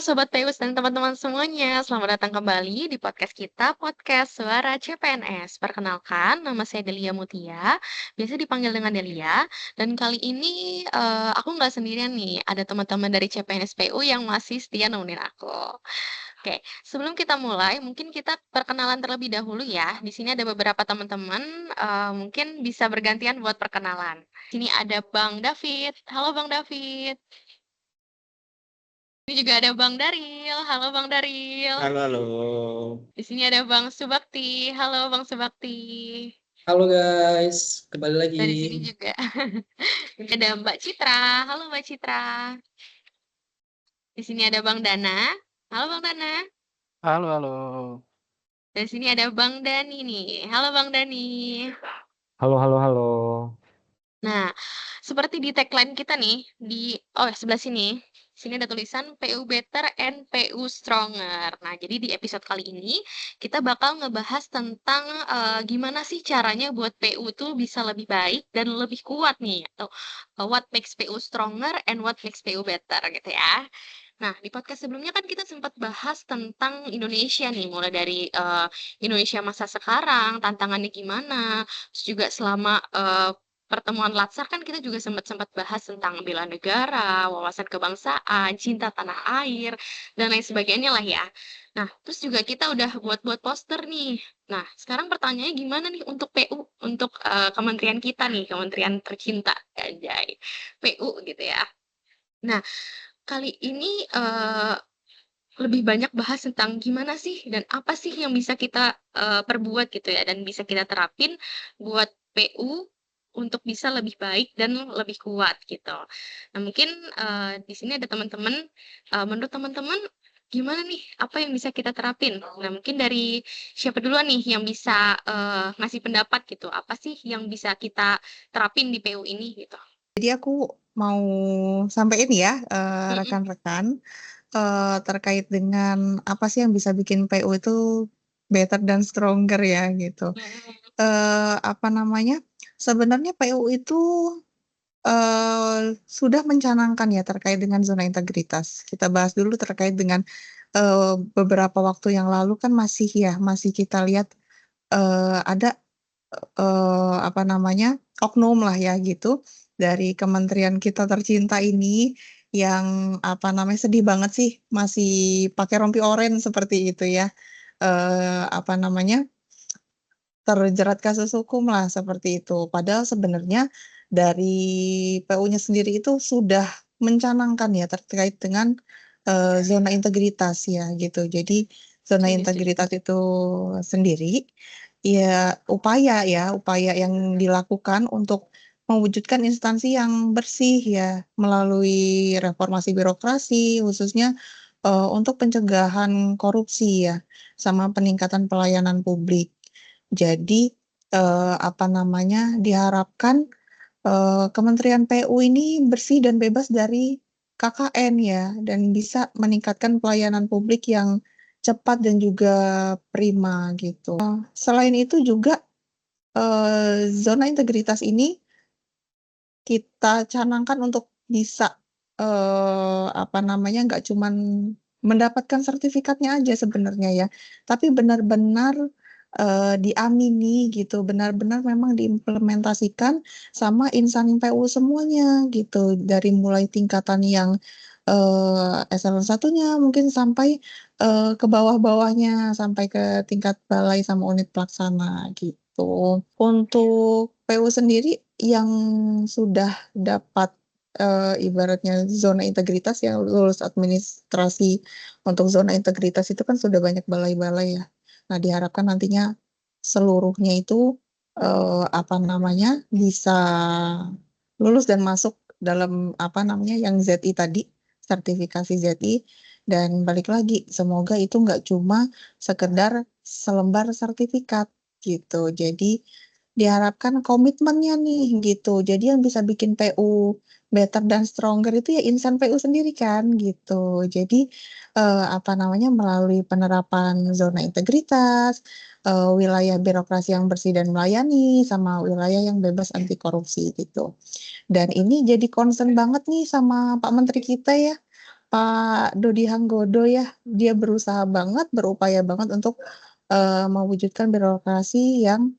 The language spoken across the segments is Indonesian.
Sobat PUS dan teman-teman semuanya, selamat datang kembali di podcast kita, Podcast Suara CPNS. Perkenalkan, nama saya Delia Mutia, biasa dipanggil dengan Delia, dan kali ini aku nggak sendirian nih, ada teman-teman dari CPNS PU yang masih setia nemenin aku. Oke, sebelum kita mulai, mungkin kita perkenalan terlebih dahulu ya. Di sini ada beberapa teman-teman, mungkin bisa bergantian buat perkenalan. Di sini ada Bang David. Halo Bang David. Ini juga ada Bang Daril. Halo Bang Daril. Halo, halo. Di sini ada Bang Subakti. Halo Bang Subakti. Halo guys, kembali lagi. Dan di sini juga ada Mbak Citra. Halo Mbak Citra. Di sini ada Bang Dana. Halo Bang Dana. Halo, halo. Dan di sini ada Bang Dani nih. Halo Bang Dani. Halo, halo, halo. Nah, seperti di tagline kita nih, sebelah sini. Sini ada tulisan PU Better and PU Stronger. Nah, jadi di episode kali ini kita bakal ngebahas tentang gimana sih caranya buat PU tuh bisa lebih baik dan lebih kuat nih, atau what makes PU stronger and what makes PU better gitu ya. Nah, di podcast sebelumnya kan kita sempat bahas tentang Indonesia nih, mulai dari Indonesia masa sekarang, tantangannya gimana, terus juga selama pertemuan Latsar kan kita juga sempat bahas tentang bela negara, wawasan kebangsaan, cinta tanah air, dan lain sebagainya lah ya. Nah, terus juga kita udah buat-buat poster nih. Nah, sekarang pertanyaannya gimana nih untuk PU, untuk kementerian kita nih, kementerian tercinta, anjay, PU gitu ya. Nah, kali ini lebih banyak bahas tentang gimana sih dan apa sih yang bisa kita perbuat gitu ya dan bisa kita terapin buat PU untuk bisa lebih baik dan lebih kuat gitu. Nah, mungkin di sini ada teman-teman, menurut teman-teman gimana nih apa yang bisa kita terapin? Nah, mungkin dari siapa duluan nih yang bisa ngasih pendapat gitu. Apa sih yang bisa kita terapin di PU ini gitu? Jadi aku mau sampaikan ya, Mm-mm. rekan-rekan, terkait dengan apa sih yang bisa bikin PU itu better dan stronger ya gitu. Apa namanya, sebenarnya PU itu sudah mencanangkan ya terkait dengan zona integritas. Kita bahas dulu terkait dengan beberapa waktu yang lalu kan masih kita lihat ada apa namanya, oknum lah ya gitu, dari kementerian kita tercinta ini yang apa namanya, sedih banget sih masih pakai rompi oranye seperti itu ya, apa namanya, terjerat kasus hukum lah seperti itu. Padahal sebenarnya dari PU-nya sendiri itu sudah mencanangkan ya terkait dengan zona integritas ya gitu. Jadi zona Setuju, setuju. integritas itu sendiri ya upaya yang dilakukan untuk mewujudkan instansi yang bersih ya melalui reformasi birokrasi khususnya untuk pencegahan korupsi ya sama peningkatan pelayanan publik. Jadi, apa namanya, diharapkan, Kementerian PU ini bersih dan bebas dari KKN ya, dan bisa meningkatkan pelayanan publik yang cepat dan juga prima gitu. Selain itu juga, zona integritas ini kita canangkan untuk bisa, apa namanya, nggak cuman mendapatkan sertifikatnya aja sebenarnya ya, tapi benar-benar, diamini gitu, benar-benar memang diimplementasikan sama insan PU semuanya gitu, dari mulai tingkatan yang, eselon 1-nya mungkin sampai, ke bawah-bawahnya, sampai ke tingkat balai sama unit pelaksana gitu. Untuk PU sendiri yang sudah dapat, ibaratnya zona integritas ya, lulus administrasi untuk zona integritas itu kan sudah banyak balai-balai ya. Nah, diharapkan nantinya seluruhnya itu, apa namanya, bisa lulus dan masuk dalam, apa namanya, yang ZI tadi, sertifikasi ZI, dan balik lagi, semoga itu nggak cuma sekedar selembar sertifikat, gitu. Jadi, diharapkan komitmennya nih, gitu. Jadi yang bisa bikin PU better dan stronger itu ya insan PU sendiri kan, gitu. Jadi, apa namanya, melalui penerapan zona integritas, wilayah birokrasi yang bersih dan melayani, sama wilayah yang bebas anti korupsi, gitu. Dan ini jadi concern banget nih sama Pak Menteri kita ya, Pak Dodi Hanggodo ya, dia berusaha banget, berupaya banget untuk mewujudkan birokrasi yang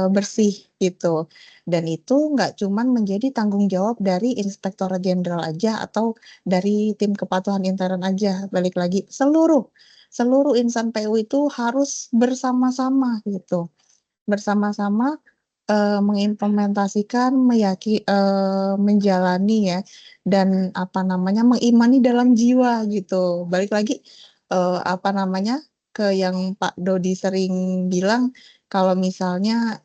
bersih gitu. Dan itu nggak cuman menjadi tanggung jawab dari Inspektorat Jenderal aja atau dari tim kepatuhan intern aja. Balik lagi, seluruh insan PU itu harus bersama-sama gitu. Bersama-sama mengimplementasikan, menjalani ya, dan apa namanya, mengimani dalam jiwa gitu. Balik lagi, apa namanya, ke yang Pak Dodi sering bilang, kalau misalnya,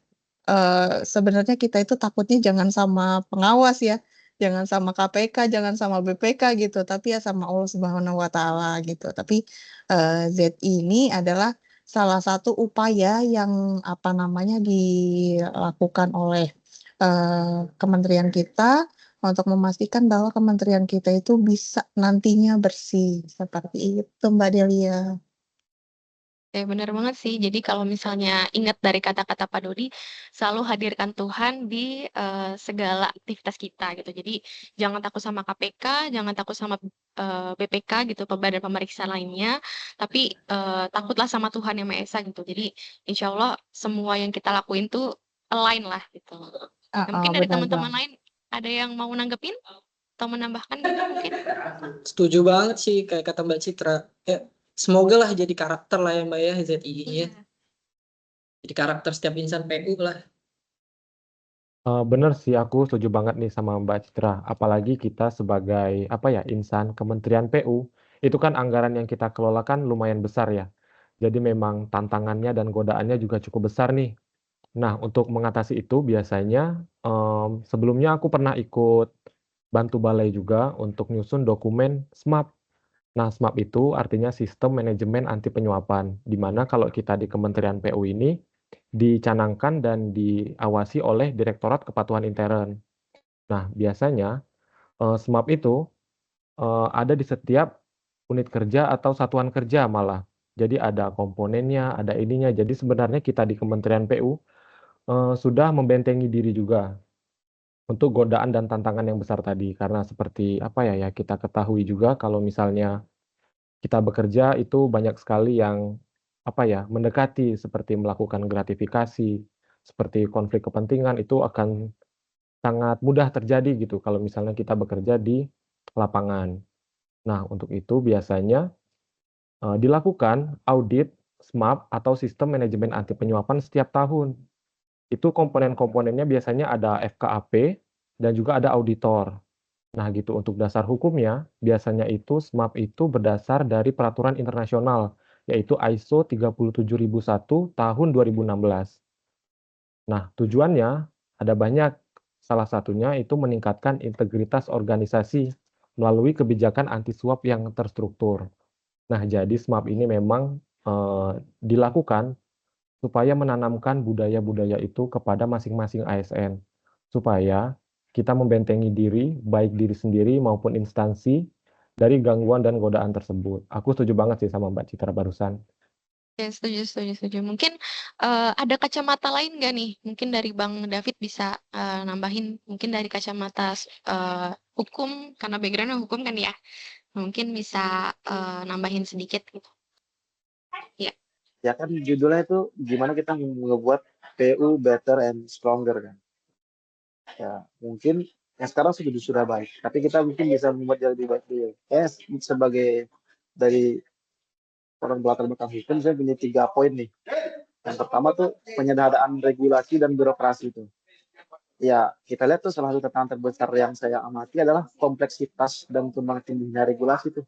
sebenarnya kita itu takutnya jangan sama pengawas ya, jangan sama KPK, jangan sama BPK gitu, tapi ya sama Allah Subhanahu wa Ta'ala gitu. Tapi, ZI ini adalah salah satu upaya yang apa namanya dilakukan oleh kementerian kita untuk memastikan bahwa kementerian kita itu bisa nantinya bersih seperti itu Mbak Delia. Ya benar banget sih. Jadi kalau misalnya ingat dari kata-kata Pak Dodi, selalu hadirkan Tuhan di segala aktivitas kita gitu. Jadi jangan takut sama KPK, jangan takut sama BPK gitu, badan pemeriksa lainnya, tapi takutlah sama Tuhan yang Maha Esa gitu. Jadi insya Allah semua yang kita lakuin tuh align lah gitu. Nah, mungkin dari Benar teman-teman banget. lain ada yang mau nanggepin atau menambahkan gitu mungkin? Setuju banget sih kayak kata Mbak Citra. Semoga lah jadi karakter lah ya Mbak ya ZI ini ya. Iya. Jadi karakter setiap insan PU lah. Bener sih, aku setuju banget nih sama Mbak Citra. Apalagi kita sebagai apa ya insan Kementerian PU, itu kan anggaran yang kita kelola kan lumayan besar ya. Jadi memang tantangannya dan godaannya juga cukup besar nih. Nah, untuk mengatasi itu biasanya sebelumnya aku pernah ikut bantu balai juga untuk nyusun dokumen SMAP. Nah, SMAP itu artinya Sistem Manajemen Anti Penyuapan, di mana kalau kita di Kementerian PU ini dicanangkan dan diawasi oleh Direktorat Kepatuhan Intern. Nah, biasanya SMAP itu ada di setiap unit kerja atau satuan kerja malah. Jadi ada komponennya, ada ininya. Jadi sebenarnya kita di Kementerian PU sudah membentengi diri juga untuk godaan dan tantangan yang besar tadi. Karena seperti apa ya, ya kita ketahui juga kalau misalnya kita bekerja itu banyak sekali yang apa ya, mendekati seperti melakukan gratifikasi, seperti konflik kepentingan itu akan sangat mudah terjadi gitu kalau misalnya kita bekerja di lapangan. Nah, untuk itu biasanya dilakukan audit SMAP atau Sistem Manajemen Anti Penyuapan setiap tahun. Itu komponen-komponennya biasanya ada FKAP dan juga ada auditor. Nah, gitu untuk dasar hukumnya, biasanya itu SMAP itu berdasar dari peraturan internasional, yaitu ISO 37001 tahun 2016. Nah, tujuannya ada banyak. Salah satunya itu meningkatkan integritas organisasi melalui kebijakan anti suap yang terstruktur. Nah, jadi SMAP ini memang dilakukan supaya menanamkan budaya-budaya itu kepada masing-masing ASN, supaya kita membentengi diri, baik diri sendiri maupun instansi, dari gangguan dan godaan tersebut. Aku setuju banget sih sama Mbak Citra barusan. Ya, setuju, setuju, setuju. Mungkin ada kacamata lain nggak nih? Mungkin dari Bang David bisa nambahin, mungkin dari kacamata hukum, karena backgroundnya hukum kan ya. Mungkin bisa nambahin sedikit gitu. Ya, Ya kan judulnya itu gimana kita ngebuat PU better and stronger kan. Ya mungkin yang sekarang sudah baik, tapi kita mungkin bisa membuat jadi lebih baik dulu. Sebagai dari orang belakang hukum saya punya 3 poin nih. Yang pertama tuh penyederhanaan regulasi dan birokrasi itu. Ya kita lihat tuh salah satu tantangan terbesar yang saya amati adalah kompleksitas dan tumbang tindihnya regulasi tuh.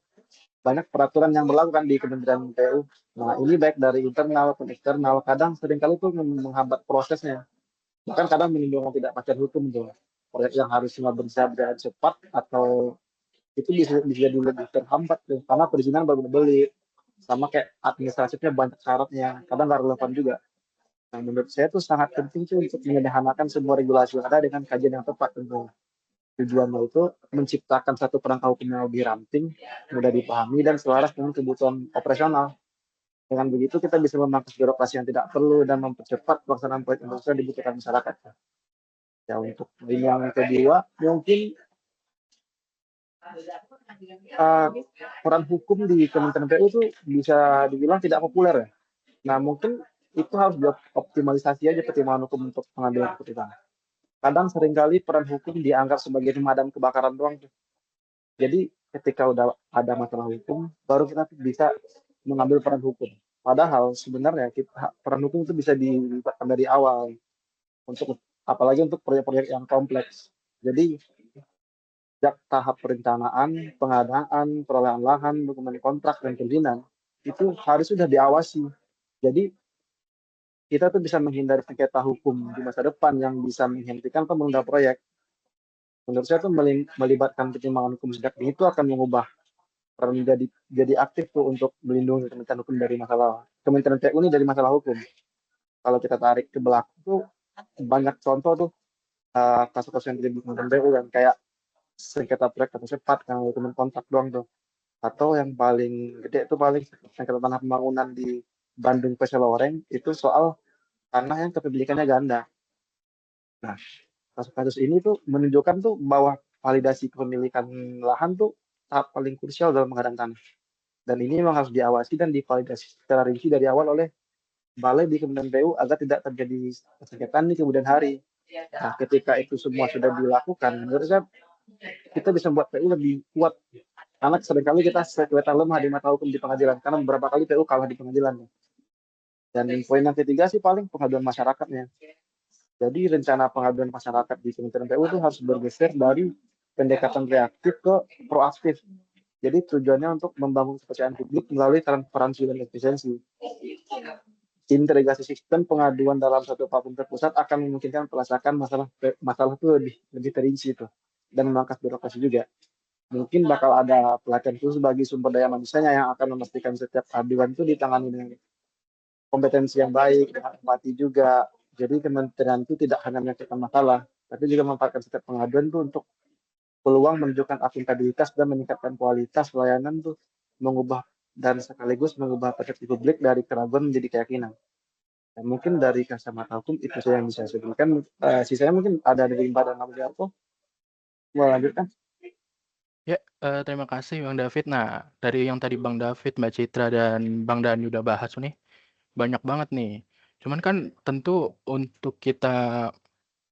Banyak peraturan yang berlaku kan di Kementerian PU. Nah ini baik dari internal maupun eksternal. Kadang seringkali tuh menghambat prosesnya. Bahkan kadang menimbulkan tidak pacar hukum tuh. Proyek yang harusnya berjalan cepat atau itu bisa jadi lebih terhambat tuh. Karena perizinan baru beli. Sama kayak administratifnya banyak syaratnya. Kadang nggak relevan juga. Nah, menurut saya itu sangat penting tuh untuk menyederhanakan semua regulasi yang ada dengan kajian yang tepat tentunya. Tujuannya itu menciptakan satu kerangka hukum yang lebih ramping, mudah dipahami, dan selaras dengan kebutuhan operasional. Dengan begitu kita bisa memangkas birokrasi yang tidak perlu dan mempercepat pelaksanaan proyek yang dibutuhkan masyarakat. Ya untuk yang kedua mungkin peran hukum di Kementerian PU itu bisa dibilang tidak populer ya. Nah mungkin itu harus dioptimalisasi aja pertimbangan hukum untuk pengambilan keputusan. Kadang seringkali peran hukum dianggap sebagai pemadam kebakaran doang tuh. Jadi ketika udah ada masalah hukum, baru kita bisa mengambil peran hukum. Padahal sebenarnya peran hukum itu bisa dilibatkan dari awal untuk apalagi untuk proyek-proyek yang kompleks. Jadi sejak tahap perencanaan, pengadaan, perolehan lahan, dokumen kontrak dan perizinan itu harus sudah diawasi. Jadi kita tuh bisa menghindari sengketa hukum di masa depan yang bisa menghentikan atau menunda proyek. Menurut saya tuh melibatkan pertimbangan hukum sejak dini itu akan mengubah peran jadi aktif tuh untuk melindungi Kementerian Hukum dari masalah Kementerian PU ini dari masalah hukum. Kalau kita tarik ke belakang tuh banyak contoh tuh kasus-kasus yang terjadi di Kementerian PU kan kayak sengketa proyek atau cepat yang dokumen kontrak doang tuh. Atau yang paling gede itu paling sengketa tanah pembangunan di Bandung Peseloreng itu soal tanah yang kepemilikannya ganda. Nah, kasus-kasus ini tuh menunjukkan tuh bahwa validasi kepemilikan lahan tuh tahap paling krusial dalam pengadaan tanah. Dan ini memang harus diawasi dan divalidasi secara rinci dari awal oleh balai di Kementerian PU agar tidak terjadi sengketa di kemudian hari. Nah, ketika itu semua sudah dilakukan, menurut saya kita bisa membuat PU lebih kuat. Karena seringkali kita kelihatan lemah di mata hukum di pengadilan. Karena beberapa kali PU kalah di pengadilan. Dan poin yang ketiga sih paling pengaduan masyarakatnya. Jadi rencana pengaduan masyarakat di Kementerian PU itu harus bergeser dari pendekatan reaktif ke proaktif. Jadi tujuannya untuk membangun kepercayaan publik melalui transparansi dan efisiensi. Integrasi sistem pengaduan dalam satu platform terpusat akan memungkinkan pelacakan masalah itu lebih terinci itu dan memangkas birokrasi juga. Mungkin bakal ada pelatihan khusus bagi sumber daya manusianya yang akan memastikan setiap aduan itu ditangani dengan kompetensi yang baik, dengan empati juga. Jadi kementerian itu tidak hanya menyelesaikan masalah, tapi juga memanfaatkan setiap pengaduan itu untuk peluang menunjukkan akuntabilitas dan meningkatkan kualitas pelayanan tuh mengubah dan sekaligus mengubah persepsi publik dari keraguan menjadi keyakinan. Dan mungkin dari kacamata hukum itu saya yang bisa sebutkan. Sisanya mungkin ada dari Mbak dan Mas Jarko. Mau lanjutkan? Ya, terima kasih Bang David. Nah, dari yang tadi Bang David, Mbak Citra, dan Bang Dani udah bahas nih, banyak banget nih. Cuman kan tentu untuk kita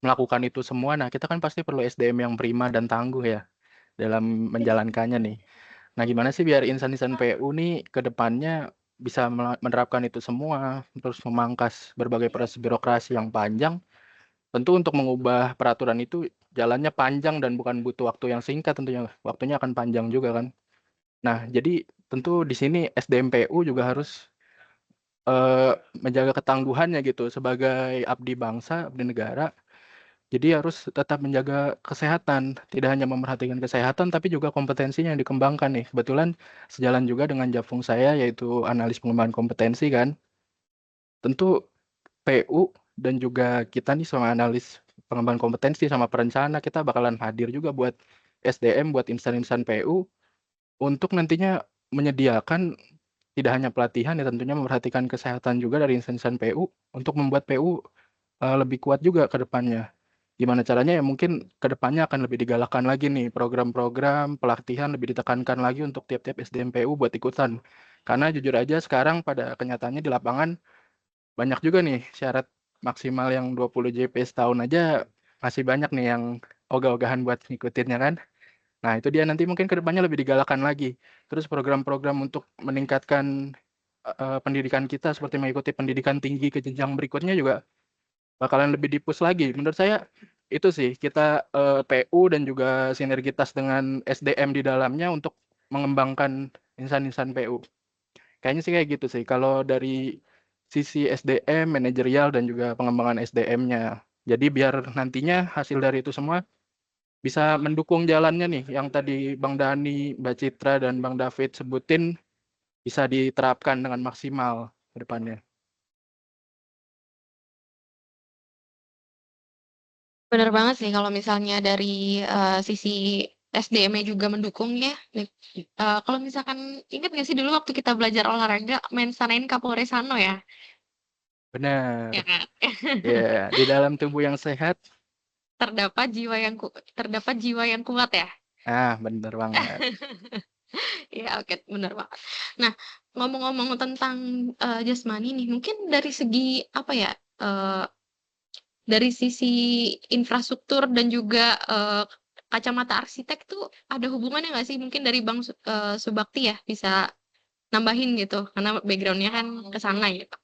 melakukan itu semua, nah kita kan pasti perlu SDM yang prima dan tangguh ya dalam menjalankannya nih. Nah, gimana sih biar insan-insan PU nih ke depannya bisa menerapkan itu semua, terus memangkas berbagai proses birokrasi yang panjang. Tentu untuk mengubah peraturan itu jalannya panjang dan bukan butuh waktu yang singkat tentunya. Waktunya akan panjang juga kan. Nah, jadi tentu di sini SDM PU juga harus menjaga ketangguhannya gitu sebagai abdi bangsa, abdi negara. Jadi harus tetap menjaga kesehatan, tidak hanya memperhatikan kesehatan tapi juga kompetensinya yang dikembangkan nih. Kebetulan sejalan juga dengan Japfung saya yaitu analis pengembangan kompetensi kan. Tentu PU dan juga kita nih sama analis pengembangan kompetensi sama perencana kita bakalan hadir juga buat SDM, buat insan-insan PU untuk nantinya menyediakan tidak hanya pelatihan ya tentunya memperhatikan kesehatan juga dari insan-insan PU untuk membuat PU lebih kuat juga ke depannya. Gimana caranya ya mungkin ke depannya akan lebih digalakkan lagi nih program-program pelatihan lebih ditekankan lagi untuk tiap-tiap SDM PU buat ikutan. Karena jujur aja sekarang pada kenyataannya di lapangan banyak juga nih syarat maksimal yang 20 JP setahun aja masih banyak nih yang ogah-ogahan buat ngikutinnya kan. Nah, itu dia nanti mungkin ke depannya lebih digalakkan lagi. Terus program-program untuk meningkatkan pendidikan kita seperti mengikuti pendidikan tinggi ke jenjang berikutnya juga bakalan lebih di-push lagi. Menurut saya itu sih kita PU dan juga sinergitas dengan SDM di dalamnya untuk mengembangkan insan-insan PU. Kayaknya sih kayak gitu sih. Kalau dari sisi SDM, manajerial dan juga pengembangan SDM-nya. Jadi biar nantinya hasil dari itu semua bisa mendukung jalannya nih yang tadi Bang Dani, Mbak Citra dan Bang David sebutin bisa diterapkan dengan maksimal ke depannya. Bener banget sih kalau misalnya dari sisi SDM-nya juga mendukung ya. Kalau misalkan ingat nggak sih dulu waktu kita belajar olahraga main Sanain Kapolres Sano ya? Benar. Ya kan? Ya, di dalam tubuh yang sehat terdapat jiwa yang kuat ya. Ah, bener banget. Iya, oke, bener banget. Nah, ngomong-ngomong tentang, jasmani nih, mungkin dari segi apa ya, dari sisi infrastruktur dan juga, kacamata arsitek tuh ada hubungannya nggak sih? Mungkin dari Bang Subakti ya, bisa nambahin gitu, karena background-nya kan ke sana gitu.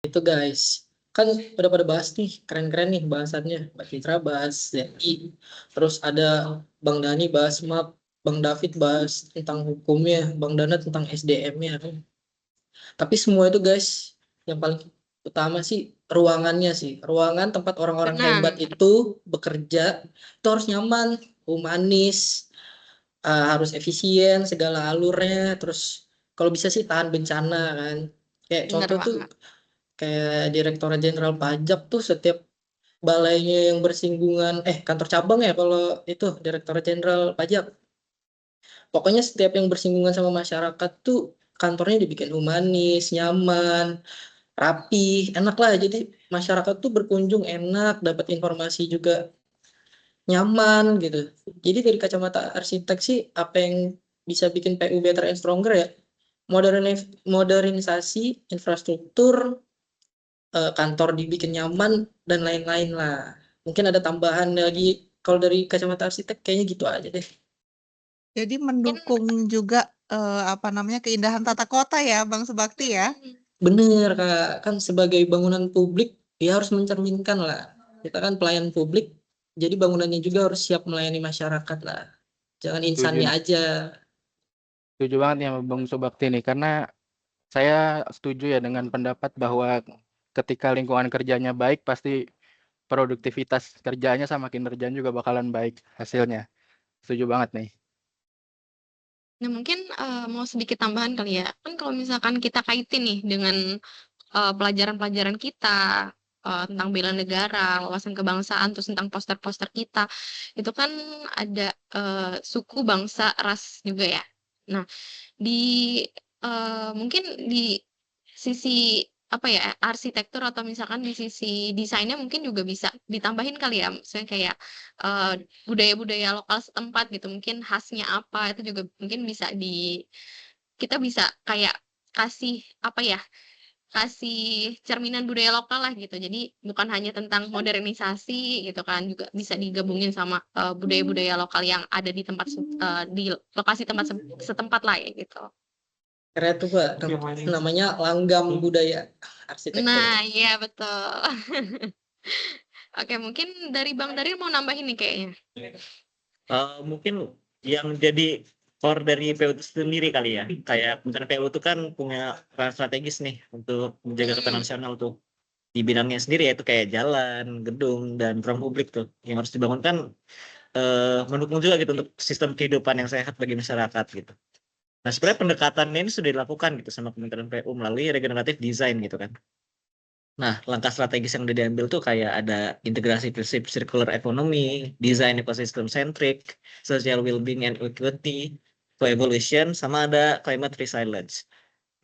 Itu guys, kan udah pada bahas nih, keren-keren nih bahasannya. Mbak Citra bahas ZI, terus ada Bang Dani bahas map, Bang David bahas tentang hukumnya, Bang Dana tentang SDM-nya kan. Tapi semua itu guys, yang paling utama sih ruangannya sih. Ruangan tempat orang-orang hebat Benar, itu bekerja itu harus nyaman, humanis, harus efisien segala alurnya, terus kalau bisa sih tahan bencana kan. Kayak benar contoh tuh banget. kayak Direktorat Jenderal Pajak tuh setiap balainya yang bersinggungan, kantor cabang ya kalau itu Direktorat Jenderal Pajak. Pokoknya setiap yang bersinggungan sama masyarakat tuh kantornya dibikin humanis, nyaman, rapi, enak lah. Jadi masyarakat tuh berkunjung enak, dapat informasi juga nyaman gitu. Jadi dari kacamata arsitek sih apa yang bisa bikin PU Better and Stronger ya? Modernisasi infrastruktur, kantor dibikin nyaman dan lain-lain lah. Mungkin ada tambahan lagi kalau dari kacamata arsitek kayaknya gitu aja deh. Jadi Mungkin mendukung juga apa namanya keindahan tata kota ya, Bang Subakti ya. Bener Kak, kan sebagai bangunan publik dia harus mencerminkan lah. Kita kan pelayan publik, jadi bangunannya juga harus siap melayani masyarakat lah. Jangan insannya Setuju, aja. setuju banget nih sama Bang Subakti nih, karena saya setuju ya dengan pendapat bahwa ketika lingkungan kerjanya baik, pasti produktivitas kerjanya sama kinerjanya juga bakalan baik hasilnya. Setuju banget nih. nah mungkin, mau sedikit tambahan kali ya, kan kalau misalkan kita kaitin nih dengan, pelajaran-pelajaran kita, tentang bela negara, wawasan kebangsaan, terus tentang poster-poster kita, itu kan ada, suku, bangsa, ras juga ya. Nah, di, mungkin di sisi, apa ya, arsitektur atau misalkan di sisi desainnya mungkin juga bisa ditambahin kali ya, misalnya kayak, budaya-budaya lokal setempat gitu, mungkin khasnya apa, itu juga mungkin bisa kita bisa kayak kasih, apa ya, kasih cerminan budaya lokal lah gitu. Jadi bukan hanya tentang modernisasi gitu kan, juga bisa digabungin sama, budaya-budaya lokal yang ada di tempat di lokasi tempat setempat lah ya gitu. Keren tuh Pak, namanya langgam budaya arsitektur. Nah, iya betul. Oke, mungkin dari Bang Daryl mau nambahin nih kayaknya. Mungkin yang jadi core dari PU itu sendiri kali ya. Kayak misalnya PU itu kan punya peran strategis nih untuk menjaga ketahanan nasional tuh. Di bidangnya sendiri yaitu kayak jalan, gedung, dan ruang publik tuh. Yang harus dibangun kan mendukung juga gitu untuk sistem kehidupan yang sehat bagi masyarakat gitu. Nah sebenarnya pendekatannya ini sudah dilakukan gitu sama Kementerian PU melalui regeneratif design gitu kan. Nah, langkah strategis yang udah diambil tuh kayak ada integrasi prinsip circular economy, design ecosystem centric, social well-being and equity, co-evolution, sama ada climate resilience.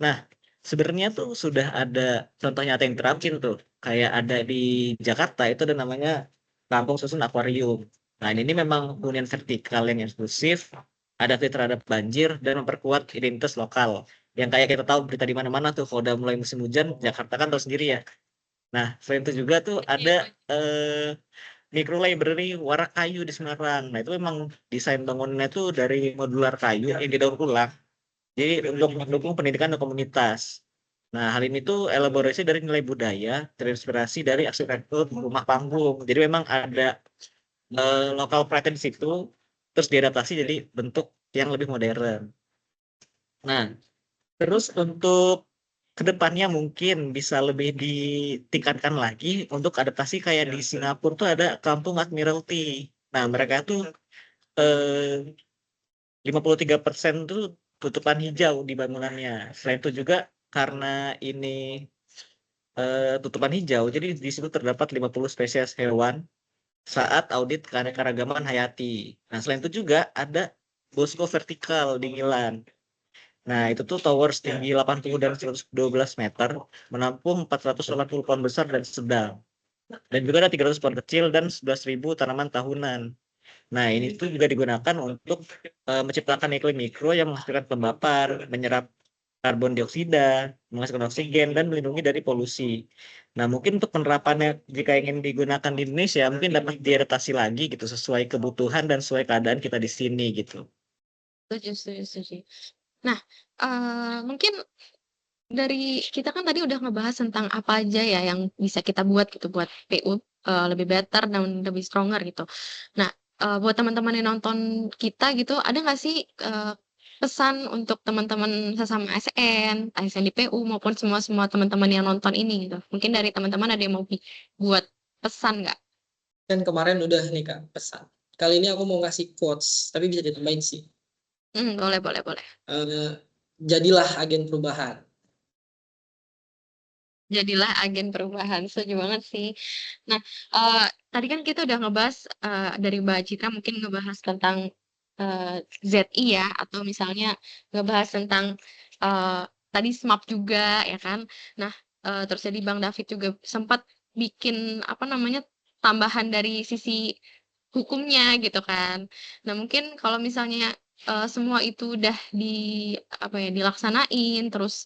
Nah, sebenarnya tuh sudah ada contoh nyata yang terapin tuh. Kayak ada di Jakarta itu ada namanya Kampung Susun Akuarium. Nah, ini memang hunian vertikal yang eksklusif, adaptif terhadap banjir, dan memperkuat identitas lokal. Yang kayak kita tahu berita di mana-mana tuh, kalau udah mulai musim hujan, Jakarta kan tahu sendiri ya. Nah, selain itu juga tuh ada micro library Warak Kayu di Semarang. Nah, itu memang desain bangunannya tuh dari modular kayu yang didaur ulang. Jadi untuk mendukung pendidikan dan komunitas. Nah, hal ini tuh elaborasi dari nilai budaya, terinspirasi dari arsitektur rumah panggung. Jadi memang ada lokal pride di situ, terus diadaptasi jadi bentuk yang lebih modern. Nah, terus untuk kedepannya mungkin bisa lebih ditingkatkan lagi untuk adaptasi kayak di Singapura tuh ada Kampung Admiralty. Nah, mereka tuh eh, 53% tuh tutupan hijau di bangunannya. Selain itu juga karena ini tutupan hijau, jadi di situ terdapat 50 spesies hewan saat audit keanekaragaman hayati. Nah, selain itu juga ada Bosco Vertikal di Milan. Nah, itu tuh tower setinggi 80 dan 112 meter, menampung 480 pohon besar dan sedang. Dan juga ada 300 pohon kecil dan 11.000 tanaman tahunan. Nah, ini tuh juga digunakan untuk menciptakan iklim mikro yang menghasilkan kelembapan, menyerap karbon dioksida, menghasilkan oksigen, dan melindungi dari polusi. Nah, mungkin untuk penerapannya jika ingin digunakan di Indonesia, mungkin dapat diadaptasi lagi gitu sesuai kebutuhan dan sesuai keadaan kita di sini gitu. Setuju, setuju, setuju. Nah, mungkin dari kita kan tadi udah ngebahas tentang apa aja ya yang bisa kita buat gitu buat PU lebih better dan lebih stronger gitu. Nah, buat teman-teman yang nonton kita gitu, ada nggak sih pesan untuk teman-teman sesama ASN di PU maupun semua teman-teman yang nonton ini gitu? Mungkin dari teman-teman ada yang mau buat pesan nggak? Kan kemarin udah nih Kak pesan. Kali ini aku mau ngasih quotes, tapi bisa ditambahin sih. Boleh, boleh, boleh. Jadilah agen perubahan. Jadilah agen perubahan, setuju banget sih. Nah, tadi kan kita udah ngebahas dari Mbak Citra mungkin ngebahas tentang ZI ya, atau misalnya ngebahas tentang tadi SMAP juga ya kan. Nah, terus jadi Bang David juga sempat bikin apa namanya tambahan dari sisi hukumnya gitu kan. Nah, mungkin kalau misalnya semua itu udah apa ya dilaksanain, terus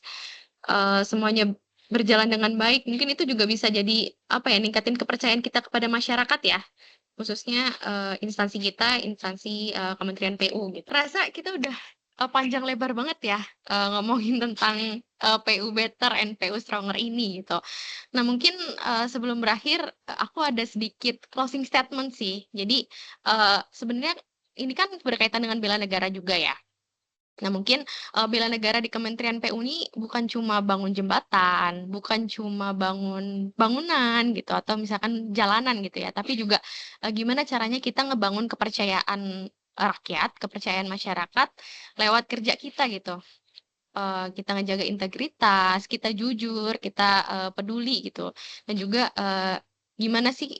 semuanya berjalan dengan baik, mungkin itu juga bisa jadi apa ya ningkatin kepercayaan kita kepada masyarakat ya, khususnya instansi kita, instansi Kementerian PU gitu. Rasa kita udah panjang lebar banget ya ngomongin tentang PU Better and PU Stronger ini gitu. Nah mungkin sebelum berakhir aku ada sedikit closing statement sih. Jadi sebenarnya ini kan berkaitan dengan bela negara juga ya. Nah mungkin, bela negara di Kementerian PU ini bukan cuma bangun jembatan, bukan cuma bangun bangunan gitu, atau misalkan jalanan gitu ya, tapi juga, gimana caranya kita ngebangun kepercayaan rakyat, kepercayaan masyarakat lewat kerja kita gitu. Kita ngejaga integritas, kita jujur, kita, peduli gitu, dan juga, gimana sih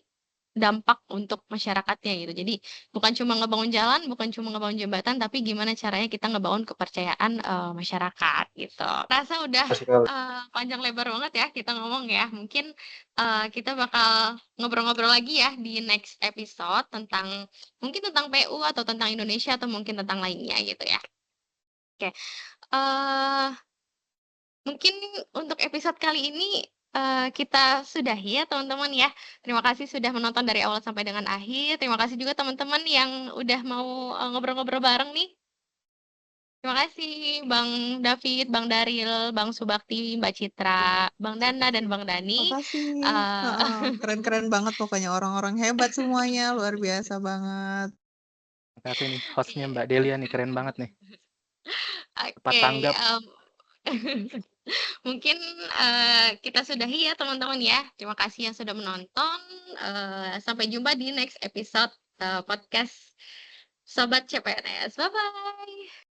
dampak untuk masyarakatnya gitu. Jadi bukan cuma ngebangun jalan, bukan cuma ngebangun jembatan, tapi gimana caranya kita ngebangun kepercayaan, masyarakat gitu. Rasa udah, Kasih kali. panjang lebar banget ya kita ngomong ya. Mungkin, kita bakal ngobrol-ngobrol lagi ya di next episode tentang mungkin tentang PU atau tentang Indonesia atau mungkin tentang lainnya gitu ya. Oke, eee mungkin untuk episode kali ini, kita sudahi ya teman-teman ya. Terima kasih sudah menonton dari awal sampai dengan akhir. Terima kasih juga teman-teman yang udah mau, ngobrol-ngobrol bareng nih. Terima kasih Bang David, Bang Daril, Bang Subakti, Mbak Citra, Bang Dana, dan Bang Dani. Makasih. Eee, Keren-keren banget pokoknya orang-orang hebat semuanya, luar biasa banget. Makasih nih hostnya Mbak Delia nih keren banget nih. Cepat oke, tanggap. mungkin, kita sudahi ya teman-teman ya. Terima kasih yang sudah menonton, sampai jumpa di next episode, podcast Sobat CPNS. Bye-bye.